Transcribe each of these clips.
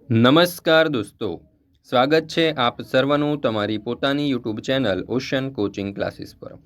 નમસ્કાર દોસ્તો, સ્વાગત છે આપ સર્વનું તમારી પોતાની YouTube channel ocean coaching classes પર।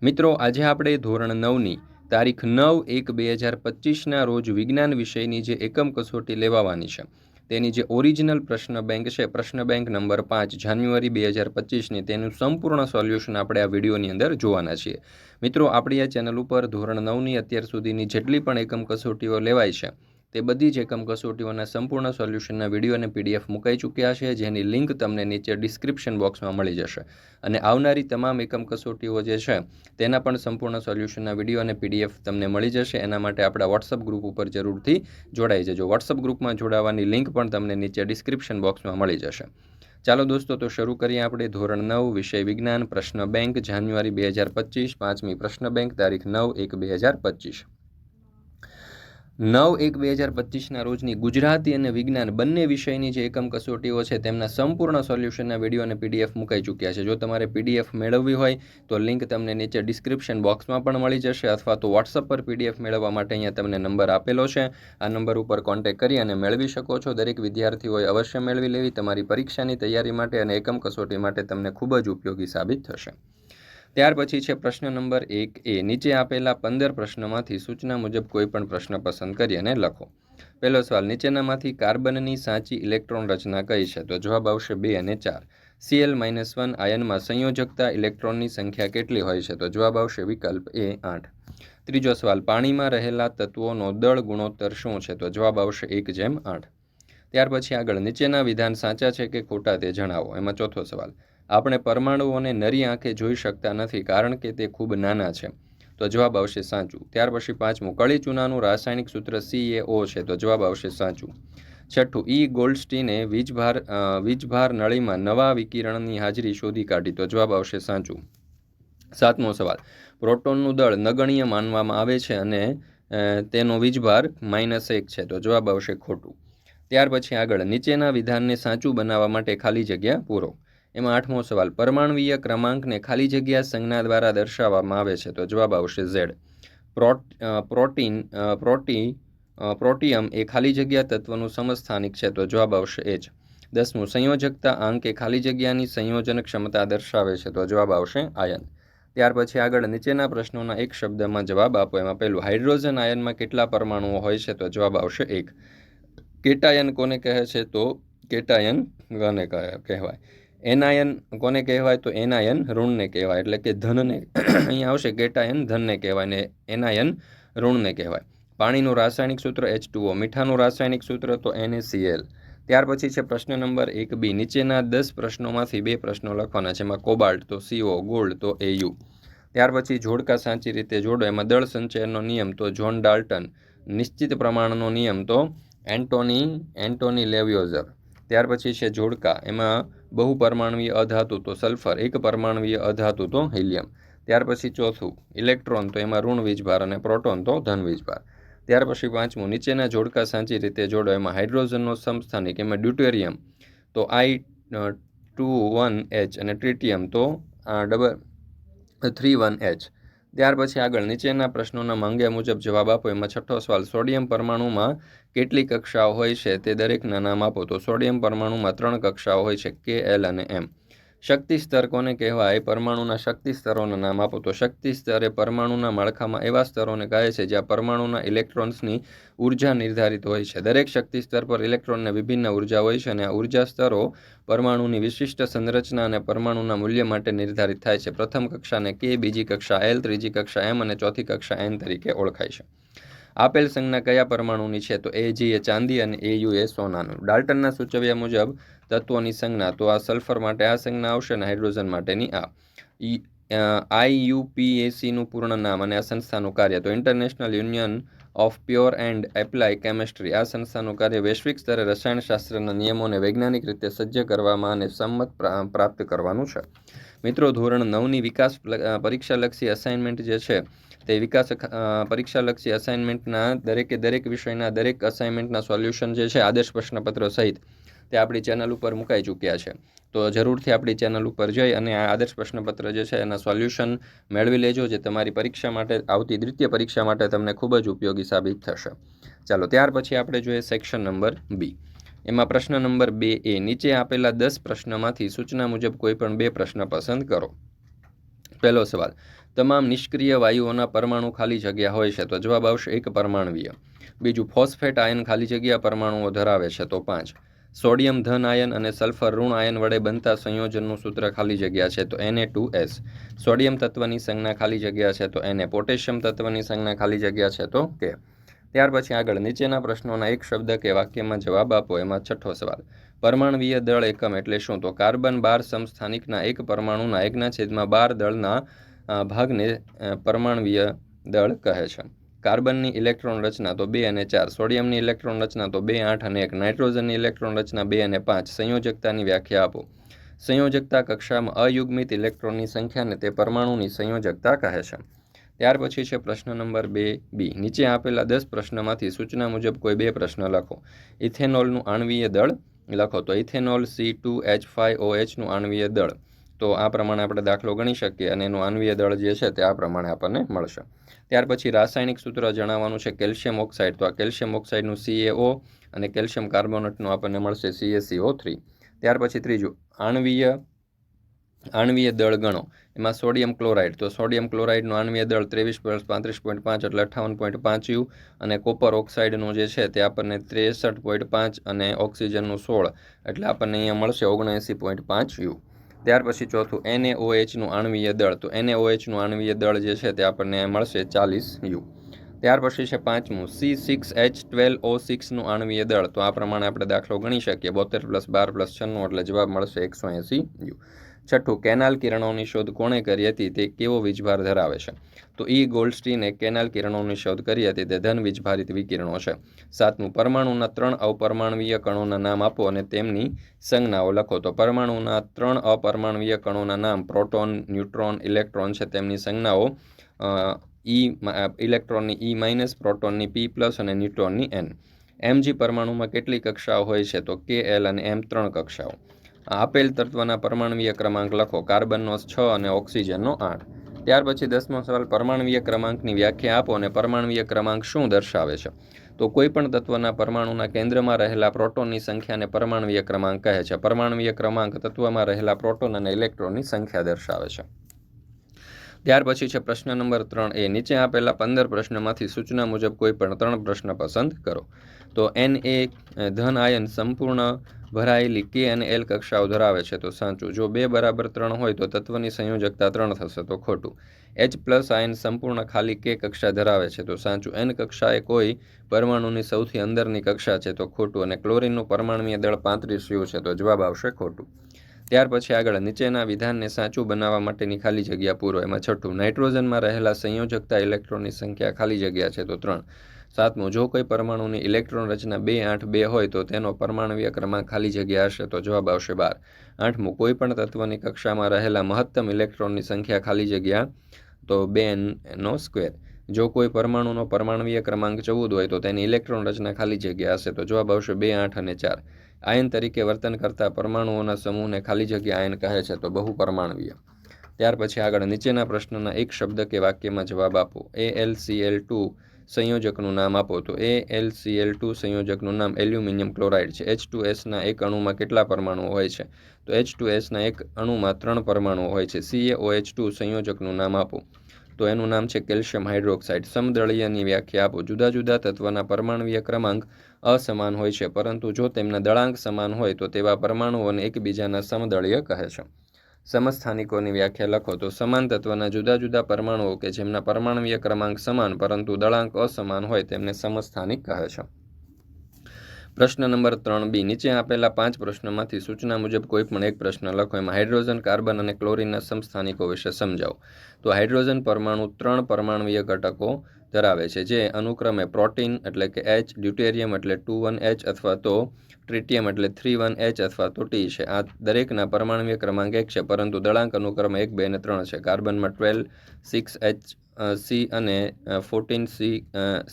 મિત્રો, આજે આપણે ધોરણ 9ની તારીખ 9/1/2025ના રોજ વિજ્ઞાન વિષયની જે એકમ કસોટી લેવાની છે તેની જે ઓરિજિનલ પ્રશ્ન બેંક છે, પ્રશ્ન બેંક નંબર 5 જાન્યુઆરી 2025ની તેનું સંપૂર્ણ સોલ્યુશન આપણે આ વિડીયોની અંદર જોવાના છીએ। મિત્રો, આપણી આ ચેનલ ઉપર ધોરણ 9ની અત્યાર સુધીની જેટલી પણ એકમ કસોટીઓ લેવાય છે તે બધી જ એકમ કસોટીઓના સંપૂર્ણ સોલ્યુશનના વિડીયો અને પીડીએફ મુકાઈ ચૂક્યા છે, જેની લિંક તમને નીચે ડિસ્ક્રિપ્શન બોક્સમાં મળી જશે। અને આવનારી તમામ એકમ કસોટીઓ જે છે તેના પણ સંપૂર્ણ સોલ્યુશનના વિડીયો અને પીડીએફ તમને મળી જશે। એના માટે આપણા વોટ્સઅપ ગ્રુપ ઉપર જરૂરથી જોડાઈ જજો। વોટ્સઅપ ગ્રુપમાં જોડાવાની લિંક પણ તમને નીચે ડિસ્ક્રિપ્શન બોક્સમાં મળી જશે। ચાલો દોસ્તો, તો શરૂ કરીએ આપણે ધોરણ 9 વિષય વિજ્ઞાન પ્રશ્ન બેંક જાન્યુઆરી 2025 પાંચમી પ્રશ્ન બેંક તારીખ 9/1/2025। 9/1/2025ના રોજની ગુજરાતી અને વિજ્ઞાન બંને વિષયની જે એકમ કસોટીઓ છે તેમના સંપૂર્ણ સોલ્યુશનના વિડીયો અને પીડીએફ મુકાઈ ચૂક્યા છે। જો તમારે પીડીએફ મેળવવી હોય તો લિંક તમને નીચે ડિસ્ક્રિપ્શન બોક્સમાં પણ મળી જશે, અથવા તો વોટ્સઅપ પર પીડીએફ મેળવવા માટે અહીંયા તમને નંબર આપેલો છે, આ નંબર ઉપર કોન્ટેક્ટ કરી અને મેળવી શકો છો। દરેક વિદ્યાર્થીઓએ અવશ્ય મેળવી લેવી, તમારી પરીક્ષાની તૈયારી માટે અને એકમ કસોટી માટે તમને ખૂબ જ ઉપયોગી સાબિત થશે। ત્યાર પછી છે પ્રશ્ન નંબર 1A। નીચે આપેલા 15 પ્રશ્નોમાંથી સૂચના મુજબ કોઈ પણ પ્રશ્ન પસંદ કરી અને લખો। પહેલો સવાલ, નીચેનામાંથી કાર્બનની સાચી ઇલેક્ટ્રોન રચના કઈ છે? તો જવાબ આવશે 2 અને 4। Cl-1 આયનમાં સંયોજકતા ઇલેક્ટ્રોનની સંખ્યા કેટલી હોય છે? તો જવાબ આવશે વિકલ્પ A 8। ત્રીજો સવાલ, પાણીમાં રહેલા તત્વોનો દળ ગુણોત્તર શું છે? તો જવાબ આવશે 1:8। ત્યાર પછી આગળ, નીચેના વિધાન સાચા છે કે ખોટા તે જણાવો। એમાં ચોથો સવાલ, આપણે પરમાણુઓને નરી આંખે જોઈ શકતા નથી કારણ કે તે ખૂબ નાના છે। તો જવાબ આવશે સાચું। ત્યાર પછી પાંચમું, કળી ચૂનાનું રાસાયણિક સૂત્ર CaO છે। તો જવાબ આવશે સાચું। છઠ્ઠું, ગોલ્ડસ્ટીને વીજભાર નળીમાં નવા વિકિરણની હાજરી શોધી કાઢી। તો જવાબ આવશે સાચું। સાતમો સવાલ, પ્રોટોનનું દળ નગણ્ય માનવામાં આવે છે અને તેનો વીજભાર -1 છે। તો જવાબ આવશે ખોટું। ત્યાર પછી આગળ, નીચેના વિધાનને સાચું બનાવવા માટે ખાલી જગ્યા પૂરો। એમાં આઠમો સવાલ, પરમાણ્વીય ક્રમાંકને ખાલી જગ્યા સંજ્ઞા દ્વારા દર્શાવવામાં આવે છે। તો જવાબ આવશે Z। પ્રોટિયમ એ ખાલી જગ્યા તત્વનું સમસ્થાનિક છે। તો જવાબ આવશે H। 10મું, સંયોજકતા આંક એ ખાલી જગ્યાની સંયોજન ક્ષમતા દર્શાવે છે। તો જવાબ આવશે આયન। ત્યાર પછી આગળ, નીચેના પ્રશ્નોના એક શબ્દમાં જવાબ આપો। એમાં પહેલું, હાઇડ્રોજન આયનમાં કેટલા પરમાણુઓ હોય છે? તો જવાબ આવશે 1। કેટાયન કોને કહે છે? તો કેટાયન ઘનને કહેવાય। એનાયન કોને કહેવાય? તો એનાયન ઋણને કહેવાય, એટલે કે ધનને અહીંયા આવશે કેટાયન ધનને કહેવાય ને એનાયન ઋણને કહેવાય। પાણીનું રાસાયણિક સૂત્ર H2O, મીઠાનું રાસાયણિક સૂત્ર તો NaCl। ત્યાર પછી છે પ્રશ્ન નંબર 1B। નીચેના 10 પ્રશ્નોમાંથી 2 પ્રશ્નો લખવાના છે। એમાં કોબાલ્ટ તો CO, ગોલ્ડ તો Au। ત્યાર પછી જોડકા સાચી રીતે જોડો। એમાં દળ સંચયનનો નિયમ તો જ્હોન ડાલ્ટન, નિશ્ચિત પ્રમાણનો નિયમ તો એન્ટોની લેવિયોઝર। ત્યાર પછી છે જોડકા, એમાં બહુપરમાણવીય અધાતુ તો સલ્ફર, એક પરમાણવીય અધાતુ તો હિલિયમ। ત્યાર પછી ચોથું, ઇલેક્ટ્રોન તો એમાં ઋણ વીજભાર અને પ્રોટોન તો ધન વીજભાર। ત્યાર પછી પાંચમું, નીચેના જોડકા સાચી રીતે જોડો। એમાં હાઇડ્રોજનનો સમસ્થાનિક, એમાં ડ્યુટેરિયમ તો I21H અને ટ્રિટિયમ તો 31H। ત્યાર પછી આગળ, નીચેના પ્રશ્નોના માંગ્યા મુજબ જવાબ આપો। એમાં છઠ્ઠો સવાલ, સોડિયમ પરમાણુમાં કેટલી કક્ષાઓ હોય છે તે દરેકના નામ આપો। તો સોડિયમ પરમાણુમાં 3 કક્ષાઓ હોય છે, K, L અને M। શક્તિ સ્તર કોને કહેવાય? પરમાણુના શક્તિ સ્તરોના નામ આપો। તો શક્તિ સ્તર એ પરમાણુના માળખામાં એવા સ્તરોને કહે છે જ્યાં પરમાણુના ઇલેક્ટ્રોન્સની ઉર્જા નિર્ધારિત હોય છે। દરેક શક્તિ સ્તર પર ઇલેક્ટ્રોનને વિભિન્ન ઉર્જા હોય છે અને આ ઉર્જા સ્તરો પરમાણુની વિશિષ્ટ સંરચના અને પરમાણુના મૂલ્ય માટે નિર્ધારિત થાય છે। પ્રથમ કક્ષાને K, બીજી કક્ષા L, ત્રીજી કક્ષા M અને ચોથી કક્ષા N તરીકે ઓળખાય છે। આપેલ સંજ્ઞા કયા પરમાણુની છે? તો Ag એ ચાંદી અને Au એ સોનાનું। ડાલ્ટનના સૂચવ્યા મુજબ તત્વોની સંજ્ઞા તો આ સલ્ફર માટે આ સંજ્ઞા આવશે અને હાઇડ્રોજન માટેની આ। IUPACનું પૂર્ણ નામ અને આ સંસ્થાનું કાર્ય તો international union of pure and apply chemistry. આ સંસ્થાનું કાર્ય વૈશ્વિક સ્તરે રસાયણશાસ્ત્રના નિયમોને વૈજ્ઞાનિક રીતે સજ્જ કરવામાં અને સંમત પ્રાપ્ત કરવાનું છે। મિત્રો, ધોરણ 9ની વિકાસ પરીક્ષાલક્ષી અસાઇનમેન્ટ જે છે તે વિકાસ પરીક્ષાલક્ષી અસાઇનમેન્ટના દરેક વિષયના દરેક અસાઇનમેન્ટના સોલ્યુશન જે છે આદર્શ પ્રશ્નપત્રો સહિત તે આપણી ચેનલ ઉપર મુકાઈ ચૂક્યા છે। તો જરૂરથી આપણી ચેનલ ઉપર જઈ અને આ આદર્શ પ્રશ્નપત્ર જે છે એના સોલ્યુશન મેળવી લેજો, જે તમારી પરીક્ષા માટે આવતી દ્વિતીય પરીક્ષા માટે તમને ખૂબ જ ઉપયોગી સાબિત થશે। ચાલો ત્યાર પછી આપણે જોઈએ સેક્શન નંબર B। એમાં પ્રશ્ન નંબર 2A, નીચે આપેલા 10 પ્રશ્નમાંથી સૂચના મુજબ કોઈ પણ 2 પ્રશ્ન પસંદ કરો. પહેલો સવાલ, તમામ નિષ્ક્રિય વાયુઓના પરમાણુ ખાલી જગ્યા હોય છે, તો જવાબ આવશે 1 પરમાણવીય. બીજું, ફોસ્ફેટ આયન ખાલી જગ્યા પરમાણુઓ ધરાવે છે, તો 5. સોડિયમ ધન આયન અને સલ્ફર ઋણ આયન વડે બનતા સંયોજનનું સૂત્ર ખાલી જગ્યા છે, તો Na2S. સોડિયમ તત્વની સંજ્ઞા ખાલી જગ્યા છે, તો Na. પોટેશિયમ તત્વની સંજ્ઞા ખાલી જગ્યા છે, તો K. ત્યાર પછી આગળ નીચેના પ્રશ્નોના એક શબ્દ કે વાક્યમાં જવાબ આપો. એમાં છઠ્ઠો સવાલ, પરમાણવીય દળ એકમ એટલે શું? તો કાર્બન 12 સમસ્થાનિકના એક પરમાણુના 1/12 દળના ભાગને પરમાણવીય દળ કહે છે. કાર્બનની ઇલેક્ટ્રોન રચના તો 2 અને 4, સોડિયમની ઇલેક્ટ્રોન રચના તો 2, 8 અને 1, નાઇટ્રોજનની ઇલેક્ટ્રોન રચના 2 અને 5. સંયોજકતાની વ્યાખ્યા આપો. સંયોજકતા કક્ષામાં અયુગ્મિત ઇલેક્ટ્રોનની સંખ્યાને તે પરમાણુની સંયોજકતા કહે છે. ત્યાર પછી છે પ્રશ્ન નંબર 2B, નીચે આપેલા 10 પ્રશ્નમાંથી સૂચના મુજબ કોઈ 2 પ્રશ્ન લખો. ઇથેનોલનું આણ્વીય દળ લખો. તો ઇથેનોલ C2H5OHનું આણ્વીય દળ, તો આ પ્રમાણે આપણે દાખલો ગણી શકીએ અને એનું આણ્વીય દળ જે છે તે આ પ્રમાણે આપણને મળશે. ત્યાર પછી રાસાયણિક સૂત્ર જણાવવાનું છે કેલ્શિયમ ઓક્સાઇડ, તો આ કેલ્શિયમ ઓક્સાઇડનું CaO અને કેલ્શિયમ કાર્બોનેટનું આપણને મળશે CaCO3. ત્યાર પછી ત્રીજું, આણ્વીય દળ ગણો. એમાં સોડિયમ ક્લોરાઇડ, તો સોડિયમ ક્લોરાઇડનું આણ્વીય દળ 23 + 35.5 એટલે 58.5 U, અને કોપર ઓક્સાઇડનું જે છે તે આપણને 63.5 અને ઓક્સિજનનું 16 એટલે આપણને અહીંયા મળશે 79.5 U. ત્યાર પછી ચોથું, NaOHનું આણ્વીય દળ, તો NaOHનું આણ્વીય દળ જે છે તે આપણને મળશે 40 U. ત્યાર પછી છે પાંચમું, C6H12O6નું આણ્વીય દળ, તો આ પ્રમાણે આપણે દાખલો ગણી શકીએ 72 + 12 + 96 એટલે જવાબ મળશે 180 U. છઠ્ઠું, કેનાલ કિરણોની શોધ કોણે કરી હતી? તે કેવો વીજભાર ધરાવે છે? તો ગોલ્ડસ્ટીને કેનાલ કિરણોની શોધ કરી હતી, તે ધન વીજભારિત વિકિરણો છે. સાતમું, પરમાણુના 3 અપરમાણવીય કણોના નામ આપો અને તેમની સંજ્ઞાઓ લખો. તો પરમાણુના 3 અપરમાણવીય કણોના નામ પ્રોટોન, ન્યુટ્રોન, ઇલેક્ટ્રોન છે, તેમની સંજ્ઞાઓ ઇલેક્ટ્રોનની E-, પ્રોટોનની P+, અને ન્યુટ્રોનની N. Mg પરમાણુમાં કેટલી કક્ષાઓ હોય છે? તો K, L અને M 3 કક્ષાઓ. આપેલ તત્વના પરમાણવીય ક્રમાંક લખો. કાર્બનનો 6 અને ઓક્સિજનનો 8. ત્યાર પછી 10મો સવાલ, પરમાણવીય ક્રમાંકની વ્યાખ્યા આપો અને પરમાણવીય ક્રમાંક શું દર્શાવે છે? તો કોઈપણ તત્વના પરમાણુના કેન્દ્રમાં રહેલા પ્રોટોનની સંખ્યાને પરમાણવીય ક્રમાંક કહે છે. પરમાણવીય ક્રમાંક તત્વમાં રહેલા પ્રોટોન અને ઇલેક્ટ્રોનની સંખ્યા દર્શાવે છે. ત્યાર પછી છે પ્રશ્ન નંબર 3A, નીચે આપેલા 15 પ્રશ્નમાંથી સૂચના મુજબ કોઈ પણ 3 પ્રશ્ન પસંદ કરો. તો Na ધન આયન સંપૂર્ણ ભરાયેલી K અને L કક્ષાઓ ધરાવે છે, તો સાચું. જો 2 = 3 હોય તો તત્વની સંયોજકતા 3 થશે, તો ખોટું. H+ આયન સંપૂર્ણ ખાલી K કક્ષા ધરાવે છે, તો સાચું. N કક્ષા એ કોઈ પરમાણુની સૌથી અંદરની કક્ષા છે, તો ખોટું. અને ક્લોરીનનું પરમાણવીય દળ 35 U છે, તો જવાબ આવશે ખોટું. ત્યાર પછી આગળ નીચેના વિધાનને સાચું બનાવવા માટેની ખાલી જગ્યા પૂરો. એમાં છઠ્ઠું, નાઇટ્રોજનમાં રહેલા સંયોજકતા ઇલેક્ટ્રોનની સંખ્યા ખાલી જગ્યા છે, તો 3. સાતમું, જો કોઈ પરમાણુની ઇલેક્ટ્રોન રચના 2, 8, 2 હોય તો તેનો પરમાણવીય ક્રમાંક ખાલી જગ્યા હશે, તો જવાબ આવશે 12. આઠમું, કોઈ પણ તત્વની કક્ષામાં રહેલા મહત્તમ ઇલેક્ટ્રોનની સંખ્યા ખાલી જગ્યા તો 2n². જો કોઈ પરમાણુનો પરમાણવીય ક્રમાંક 14 હોય તો તેની ઇલેક્ટ્રોન રચના ખાલી જગ્યા હશે, તો જવાબ આવશે 2, 8 અને 4. આયન તરીકે વર્તન કરતા પરમાણુઓના સમૂહને ખાલી જગ્યા આયન કહે છે, તો બહુપરમાણવીય. ત્યાર પછી આગળ નીચેના પ્રશ્નના એક શબ્દ કે વાક્યમાં જવાબ આપો. AlCl2 સંયોજકનું નામ આપો. તો AlCl2 સંયોજકનું નામ એલ્યુમિનિયમ ક્લોરાઇડ છે. H2Sના એક અણુમાં કેટલા પરમાણુઓ હોય છે? તો H2Sના એક અણુમાં 3 પરમાણુઓ હોય છે. CaOH2 સંયોજકનું નામ આપો. તો એનું નામ છે કેલ્શિયમ હાઇડ્રોક્સાઇડ. સમદળીયની વ્યાખ્યા આપો. જુદા જુદા તત્વના પરમાણવીય ક્રમાંક અસમાન હોય છે, પરંતુ જો તેમના દળાંક સમાન હોય તો તેવા પરમાણુઓને એકબીજાના સમદળીય કહે છે. સમસ્થાનિકોની વ્યાખ્યા લખો. તો સમાન તત્વના જુદા જુદા પરમાણુઓ કે જેમના પરમાણવીય ક્રમાંક સમાન પરંતુ દળાંક અસમાન હોય તેમને સમસ્થાનિક કહે છે. પ્રશ્ન નંબર 3B, નીચે આપેલા 5 પ્રશ્નોમાંથી સૂચના મુજબ કોઈ પણ એક પ્રશ્ન લખો. એમાં હાઇડ્રોજન, કાર્બન અને ક્લોરીનના સમસ્થાનિકો વિશે સમજાવો. તો હાઇડ્રોજન પરમાણુ 3 પરમાણવીય ઘટકો ધરાવે છે, જે અનુક્રમે પ્રોટીન એટલે કે H, ડ્યુટેરિયમ એટલે 21H અથવા તો ટ્રિટિયમ એટલે 31H અથવા તો T છે. આ દરેકના પરમાણવીય ક્રમાંક 1 છે, પરંતુ દળાંક અનુક્રમે 1, 2 અને 3 છે. કાર્બનમાં 12, 6H6 અને 14,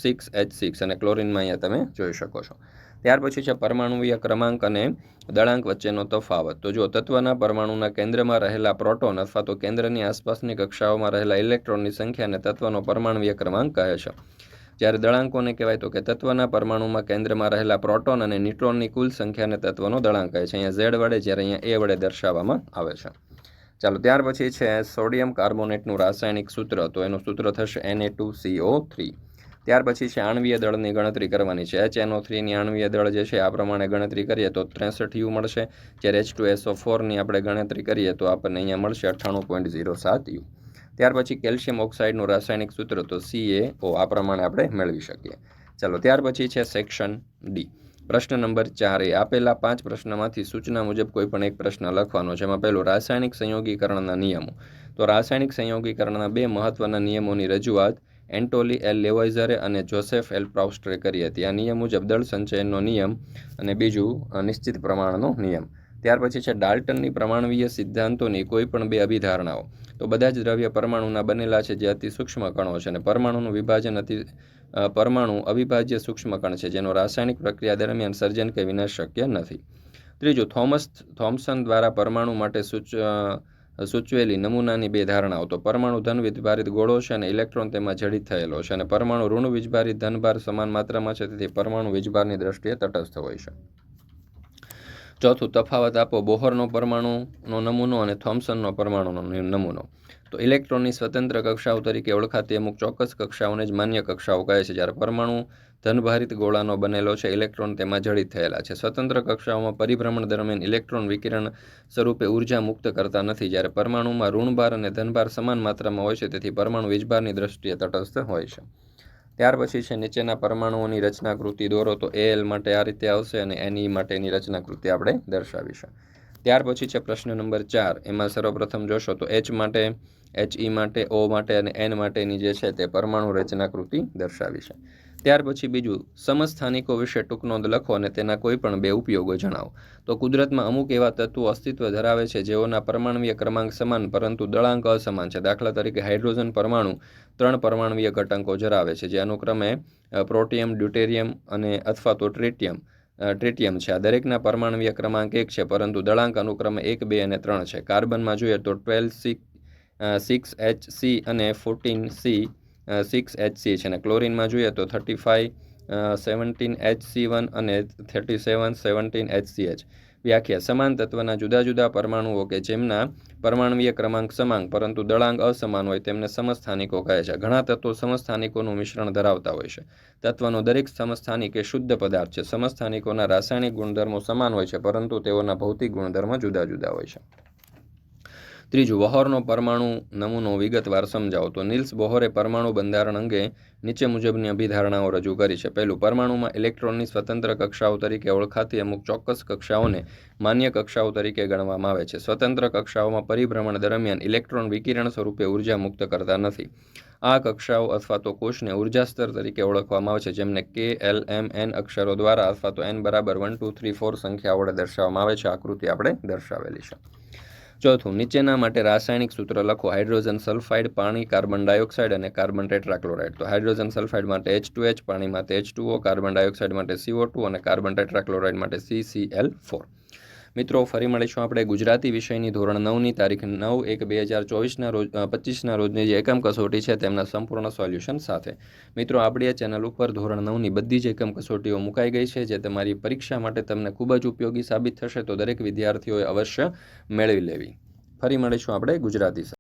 6H6 અને ક્લોરીનમાં અહીંયા તમે જોઈ શકો છો. ત્યાર પછી છે પરમાણુવીય ક્રમાંક અને દળાંક વચ્ચેનો તફાવત. તો જો તત્વના પરમાણુના કેન્દ્રમાં રહેલા પ્રોટોન અથવા તો કેન્દ્રની આસપાસની કક્ષાઓમાં રહેલા ઇલેક્ટ્રોનની સંખ્યાને તત્વનો પરમાણુવીય ક્રમાંક કહે છે. જ્યારે દળાંકોને કહેવાય તો કે તત્વના પરમાણુમાં કેન્દ્રમાં રહેલા પ્રોટોન અને ન્યુટ્રોનની કુલ સંખ્યાને તત્વનો દળાંક કહે છે. અહીંયા ઝેડ વડે, જ્યારે અહીંયા એ વડે દર્શાવવામાં આવે છે. ચાલો, ત્યાર પછી છે સોડિયમ કાર્બોનેટનું રાસાયણિક સૂત્ર. તો એનું સૂત્ર થશે Na2CO3. ત્યાર પછી છે આણ્વીય દળની ગણતરી કરવાની છે. HNO3ની આણ્વીય દળ જે છે આ પ્રમાણે ગણતરી કરીએ તો 63U મળશે. જ્યારે H2SO4ની આપણે ગણતરી કરીએ તો આપણને અહીંયા મળશે 98.07U. ત્યાર પછી કેલ્શિયમ ઓક્સાઇડનું રાસાયણિક સૂત્ર તો CaO આ પ્રમાણે આપણે મેળવી શકીએ. ચાલો, ત્યાર પછી છે સેક્શન ડી. પ્રશ્ન નંબર 4 આપેલા 5 પ્રશ્નમાંથી સૂચના મુજબ કોઈ પણ એક પ્રશ્ન લખવાનો છે. એમાં પહેલો રાસાયણિક સંયોગીકરણના નિયમો. તો રાસાયણિક સંયોગીકરણના 2 મહત્વના નિયમોની રજૂઆત એન્ટોલી એલ લેવોઇઝરે અને જોસેફ એલ પ્રાઉસ્ટરે કરી હતી. આ નિયમ મુજબ દળ સંચયનનો નિયમ અને બીજું નિશ્ચિત પ્રમાણનો નિયમ. ત્યાર પછી છે ડાલ્ટનની પ્રમાણવીય સિદ્ધાંતોની કોઈ પણ 2 અભિધારણાઓ. તો બધા જ દ્રવ્ય પરમાણુના બનેલા છે જે અતિ સૂક્ષ્મ કણો છે અને પરમાણુનું વિભાજન પરમાણુ અવિભાજ્ય સૂક્ષ્મ કણ છે જેનો રાસાયણિક પ્રક્રિયા દરમિયાન સર્જન કે વિનાશ શક્ય નથી. ત્રીજું, થોમ્સન દ્વારા પરમાણુ માટે સૂચવેલી નમૂનાની 2 ધારણાઓ. તો પરમાણુ ધન વીજભારિત ગોળો છે અને ઇલેક્ટ્રોન તેમાં જડિત થયેલો છે અને પરમાણુ ઋણ વીજભારિત ધનભાર સમાન માત્રામાં છે, તેથી પરમાણુ વીજભારની દ્રષ્ટિએ તટસ્થ હોય છે. ચોથું, તફાવત આપો બોહરનો પરમાણુનો નમૂનો અને થોમ્સનનો પરમાણુનો નમૂનો. તો ઇલેક્ટ્રોનની સ્વતંત્ર કક્ષાઓ તરીકે ઓળખાતી અમુક ચોક્કસ કક્ષાઓને જ માન્ય કક્ષાઓ કહે છે. જ્યારે પરમાણુ ધનભારિત ગોળાનો બનેલો છે, ઇલેક્ટ્રોન તેમાં જડિત થયેલા છે. સ્વતંત્ર કક્ષાઓમાં પરિભ્રમણ દરમિયાન ઇલેક્ટ્રોન વિકિરણ સ્વરૂપે ઉર્જા મુક્ત કરતા નથી, જ્યારે પરમાણુમાં ઋણભાર અને ધનભાર સમાન માત્રામાં હોય છે, તેથી પરમાણુ વીજભારની દ્રષ્ટિએ તટસ્થ હોય છે. ત્યાર પછી છે નીચેના પરમાણુઓની રચનાકૃતિ દોરો. તો Al માટે આ રીતે આવશે અને Ne માટેની રચનાકૃતિ આપણે દર્શાવીશું. ત્યાર પછી છે પ્રશ્ન નંબર 4. એમાં સર્વપ્રથમ જોશો તો H માટે, He માટે, O માટે અને N માટેની જે છે તે પરમાણુ રચનાકૃતિ દર્શાવી છે. ત્યાર પછી બીજું, સમસ્થાનિકો વિશે ટૂંક નોંધ લખો અને તેના કોઈ પણ 2 ઉપયોગો જણાવો. તો કુદરતમાં અમુક એવા તત્વો અસ્તિત્વ ધરાવે છે જેઓના પરમાણવીય ક્રમાંક સમાન પરંતુ દળાંક અસમાન છે. દાખલા તરીકે હાઇડ્રોજન પરમાણુ 3 પરમાણવીય ઘટકો ધરાવે છે જે અનુક્રમે પ્રોટિયમ, ડ્યુટેરિયમ અને અથવા તો ટ્રિટિયમ છે. આ દરેકના પરમાણવીય ક્રમાંક 1 છે પરંતુ દળાંક અનુક્રમે 1, 2 અને 3 છે. કાર્બનમાં જોઈએ તો 12 6Hc અને 14 6Hc છે અને ક્લોરિનમાં જોઈએ તો 35 17Hc1 અને 37 17HCH. વ્યાખ્યા: સમાન તત્વના જુદા જુદા પરમાણુઓ કે જેમના પરમાણવીય ક્રમાંક સમાન પરંતુ દળાંક અસમાન હોય તેમને સમસ્થાનિકો કહે છે. ઘણા તત્વો સમસ્થાનિકોનું મિશ્રણ ધરાવતા હોય છે. તત્વનો દરેક સમસ્થાનિક એ શુદ્ધ પદાર્થ છે. સમસ્થાનિકોના રાસાયણિક ગુણધર્મો સમાન હોય છે પરંતુ તેઓના ભૌતિક ગુણધર્મો જુદા જુદા હોય છે. ત્રીજું, બોહરનો પરમાણુ નમૂનો વિગતવાર સમજાવો. તો નિલ્સ બોહરે પરમાણુ બંધારણ અંગે નીચે મુજબની અભિધારણાઓ રજૂ કરી છે. પહેલું, પરમાણુમાં ઇલેક્ટ્રોનની સ્વતંત્ર કક્ષાઓ તરીકે ઓળખાતી અમુક ચોક્કસ કક્ષાઓને માન્ય કક્ષાઓ તરીકે ગણવામાં આવે છે. સ્વતંત્ર કક્ષાઓમાં પરિભ્રમણ દરમિયાન ઇલેક્ટ્રોન વિકિરણ સ્વરૂપે ઉર્જા મુક્ત કરતા નથી. આ કક્ષાઓ અથવા તો કોષને ઉર્જા સ્તર તરીકે ઓળખવામાં આવે છે, જેમને K, L, M, N અક્ષરો દ્વારા અથવા તો N બરાબર 1 2 3 4 સંખ્યાઓ વડે દર્શાવવામાં આવે છે. આકૃતિ આપણે દર્શાવેલી છે. ચોથું, નીચેના માટે રાસાયણિક સૂત્ર લખો. હાઇડ્રોજન સલ્ફાઇડ, પાણી, કાર્બન ડાયોક્સાઇડ અને કાર્બન ટેટ્રાક્લોરાઇડ. તો હાઇડ્રોજન સલ્ફાઇડ માટે H2H, પાણી માટે H2O, કાર્બન ડાયોક્સાઇડ માટે CO2 અને કાર્બન ટેટ્રાક્લોરાઇડ માટે CCl4. મિત્રો, ફરી મળીશું આપણે ગુજરાતી વિષયની ધોરણ 9ની તારીખ 9/1/2024ના રોજ 25ના રોજની જે એકમ કસોટી છે તેમના સંપૂર્ણ સોલ્યુશન સાથે. મિત્રો, આપણી આ ચેનલ ઉપર ધોરણ 9ની બધી જ એકમ કસોટીઓ મુકાઈ ગઈ છે જે તમારી પરીક્ષા માટે તમને ખૂબ જ ઉપયોગી સાબિત થશે, તો દરેક વિદ્યાર્થીઓએ અવશ્ય મેળવી લેવી. ફરી મળીશું આપણે ગુજરાતી